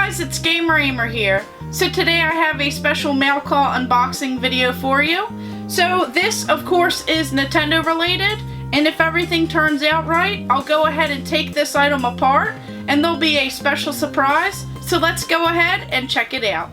guys, it's Ahmer here. So today I have a special mail call unboxing video for you. So this, of course, is Nintendo related, and if everything turns out right, I'll go ahead and take this item apart, and there'll be a special surprise. So let's go ahead and check it out.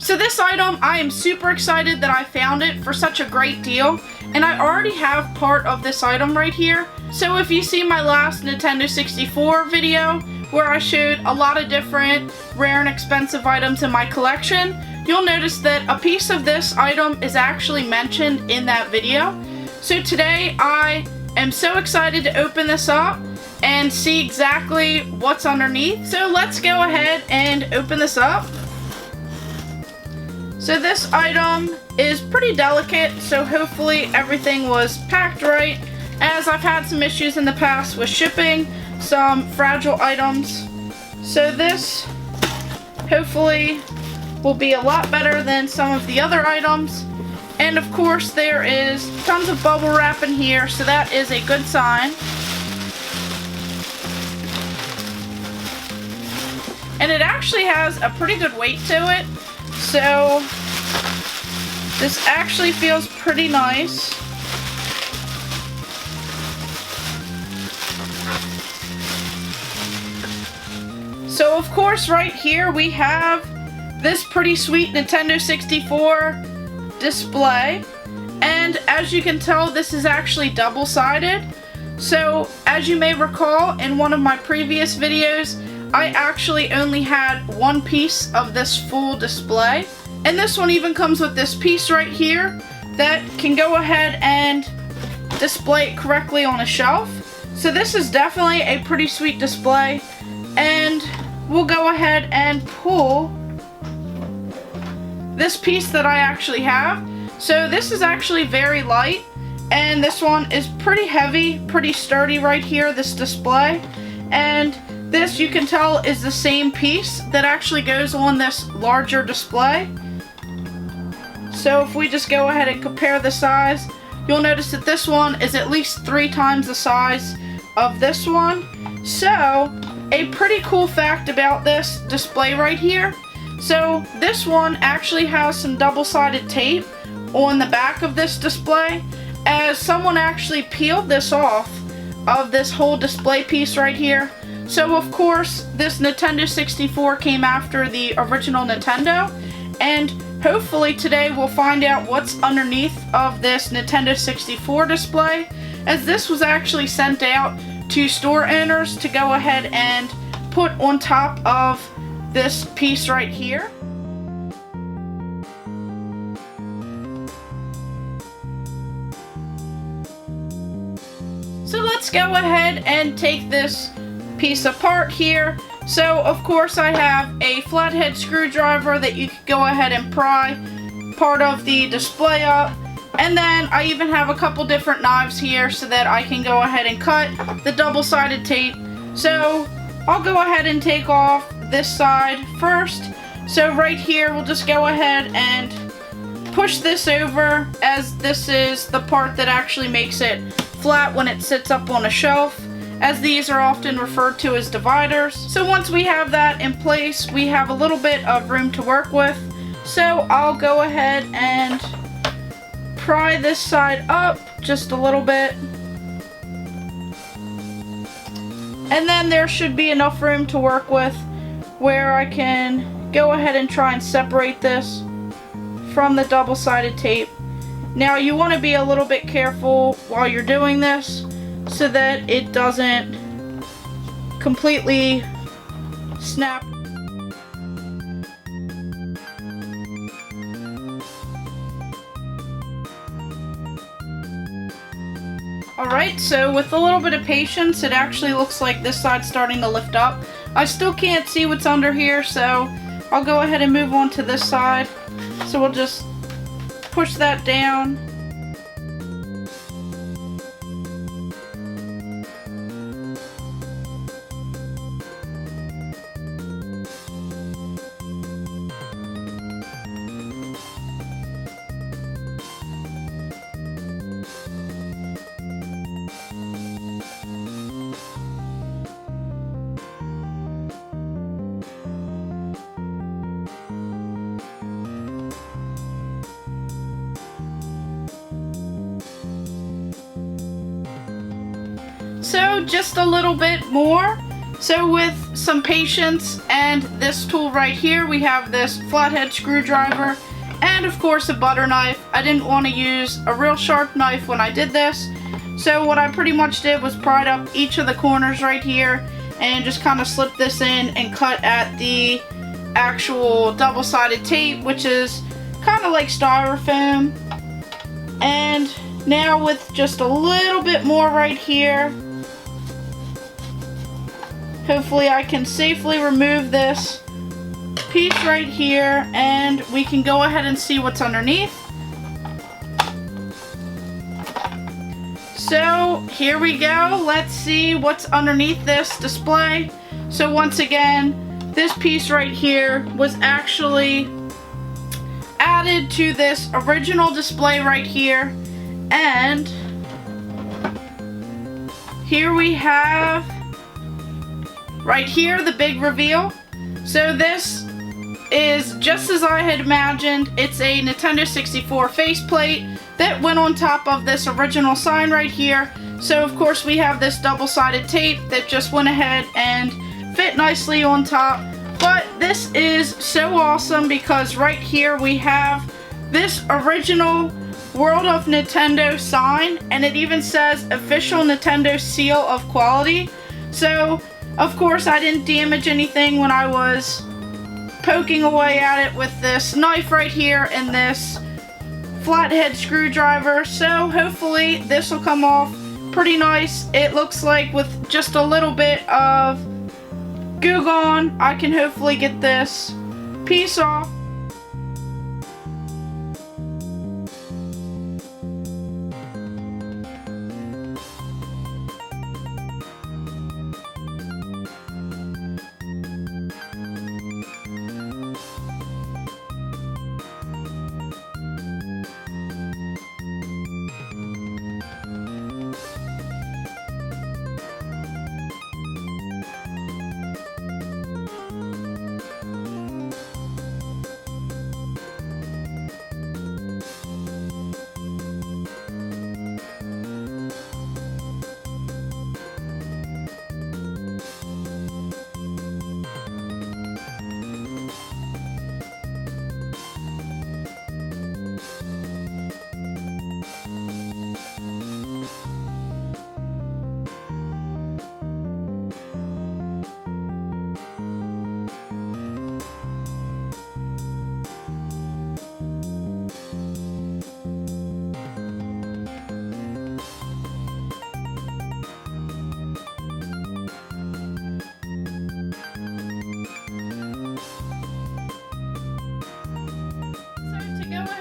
So this item, I am super excited that I found it for such a great deal, and I already have part of this item right here. So if you see my last Nintendo 64 video, where I showed a lot of different rare and expensive items in my collection, you'll notice that a piece of this item is actually mentioned in that video. So today I am so excited to open this up and see exactly what's underneath. So let's go ahead and open this up. So this item is pretty delicate, so hopefully everything was packed right, as I've had some issues in the past with shipping some fragile items. So this hopefully will be a lot better than some of the other items. And of course there is tons of bubble wrap in here, so that is a good sign. And it actually has a pretty good weight to it. So this actually feels pretty nice. So of course right here we have this pretty sweet Nintendo 64 display. And as you can tell, this is actually double-sided. So as you may recall, in one of my previous videos, I actually only had one piece of this full display, and this one even comes with this piece right here that can go ahead and display it correctly on a shelf. So this is definitely a pretty sweet display, and we'll go ahead and pull this piece that I actually have. So this is actually very light, and this one is pretty heavy, pretty sturdy right here, this display. And this, you can tell, is the same piece that actually goes on this larger display. So if we just go ahead and compare the size, you'll notice that this one is at least 3 times the size of this one. So a pretty cool fact about this display right here. So this one actually has some double-sided tape on the back of this display, as someone actually peeled this off of this whole display piece right here. So of course, this Nintendo 64 came after the original Nintendo, and hopefully today we'll find out what's underneath of this Nintendo 64 display, as this was actually sent out to store owners to go ahead and put on top of this piece right here. So let's go ahead and take this piece apart here. So of course I have a flathead screwdriver that you could go ahead and pry part of the display up, and then I even have a couple different knives here so that I can go ahead and cut the double-sided tape. So I'll go ahead and take off this side first. So right here we'll just go ahead and push this over, as this is the part that actually makes it flat when it sits up on a shelf, as these are often referred to as dividers. So once we have that in place, we have a little bit of room to work with. So I'll go ahead and pry this side up just a little bit. And then there should be enough room to work with where I can go ahead and try and separate this from the double-sided tape. Now you want to be a little bit careful while you're doing this, so that it doesn't completely snap. Alright, so with a little bit of patience, it actually looks like this side's starting to lift up. I still can't see what's under here, so I'll go ahead and move on to this side. So we'll just push that down. So just a little bit more. So with some patience and this tool right here, we have this flathead screwdriver and of course a butter knife. I didn't want to use a real sharp knife when I did this. So what I pretty much did was pried up each of the corners right here and just kind of slip this in and cut at the actual double-sided tape, which is kind of like styrofoam. And now with just a little bit more right here, hopefully I can safely remove this piece right here and we can go ahead and see what's underneath. So here we go. Let's see what's underneath this display. So once again, this piece right here was actually added to this original display right here. And here we have right here the big reveal. So this is just as I had imagined. It's a Nintendo 64 faceplate that went on top of this original sign right here. So of course we have this double-sided tape that just went ahead and fit nicely on top. But this is so awesome because right here we have this original World of Nintendo sign, and it even says official Nintendo seal of quality. So of course I didn't damage anything when I was poking away at it with this knife right here and this flathead screwdriver. So hopefully this will come off pretty nice. It looks like with just a little bit of Goo Gone, I can hopefully get this piece off.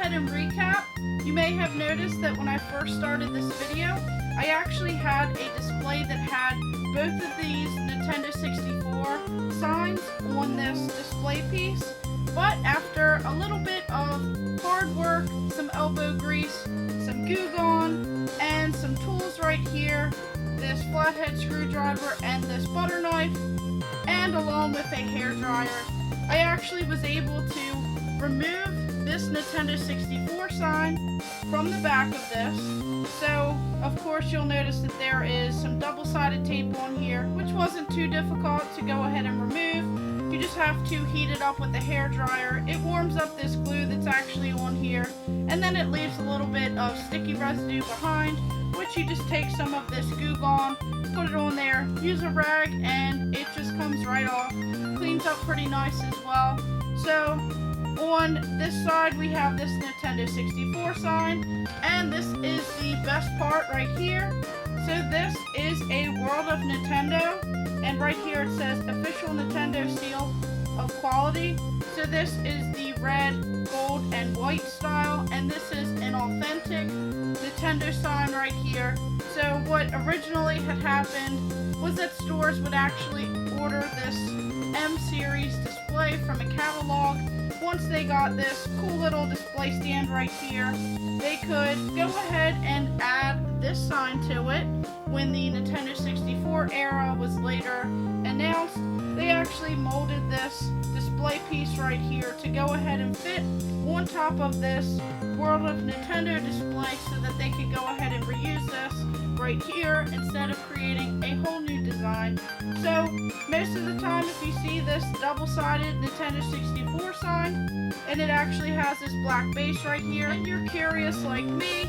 And recap, you may have noticed that when I first started this video, I actually had a display that had both of these Nintendo 64 signs on this display piece. But after a little bit of hard work, some elbow grease, some Goo Gone, and some tools right here, this flathead screwdriver and this butter knife, and along with a hair dryer, I actually was able to remove this Nintendo 64 sign from the back of this. So of course you'll notice that there is some double-sided tape on here, which wasn't too difficult to go ahead and remove. You just have to heat it up with a hair dryer. It warms up this glue that's actually on here, and then it leaves a little bit of sticky residue behind, which you just take some of this Goo Gone, put it on there, use a rag, and it just comes right off. Cleans up pretty nice as well. So on this side we have this Nintendo 64 sign, and this is the best part right here. So this is a World of Nintendo, and right here it says official Nintendo seal of quality. So this is the red, gold, and white style, and this is an authentic Nintendo sign right here. So what originally had happened was that stores would actually order this M-series display from a catalog. Once they got this cool little display stand right here, they could go ahead and add this sign to it. When the Nintendo 64 era was later announced, they actually molded this display piece right here to go ahead and fit on top of this World of Nintendo display so that they could go ahead and reuse this right here instead of creating a whole new design. So most of the time if you see this double-sided Nintendo 64 sign and it actually has this black base right here and you're curious like me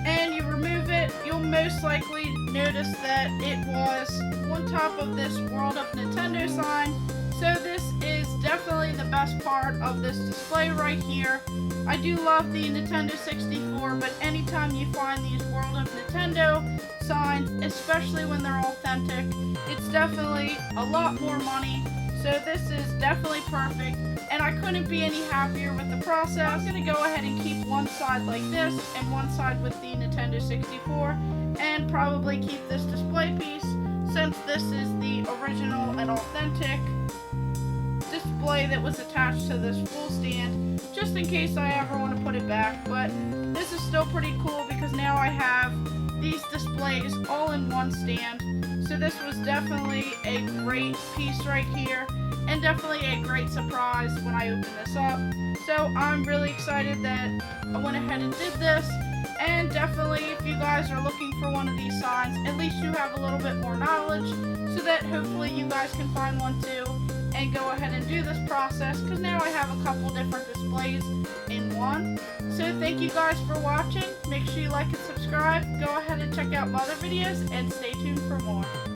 and you remove it, you'll most likely notice that it was on top of this World of Nintendo sign. So this is definitely the best part of this display right here. I do love the Nintendo 64, but anytime you find these World of Nintendo signs, especially when they're authentic, it's definitely a lot more money. So this is definitely perfect, and I couldn't be any happier with the process. I'm going to go ahead and keep one side like this and one side with the Nintendo 64, and probably keep this display piece since this is the original and authentic display that was attached to this full stand, just in case I ever want to put it back. But this is still pretty cool because now I have these displays all in one stand. So this was definitely a great piece right here, and definitely a great surprise when I opened this up. So I'm really excited that I went ahead and did this, and definitely if you guys are looking for one of these signs, at least you have a little bit more knowledge so that hopefully you guys can find one too and go ahead and do this process, because now I have a couple different displays in one. So thank you guys for watching. Make sure you like and subscribe. Go ahead and check out my other videos and stay tuned for more.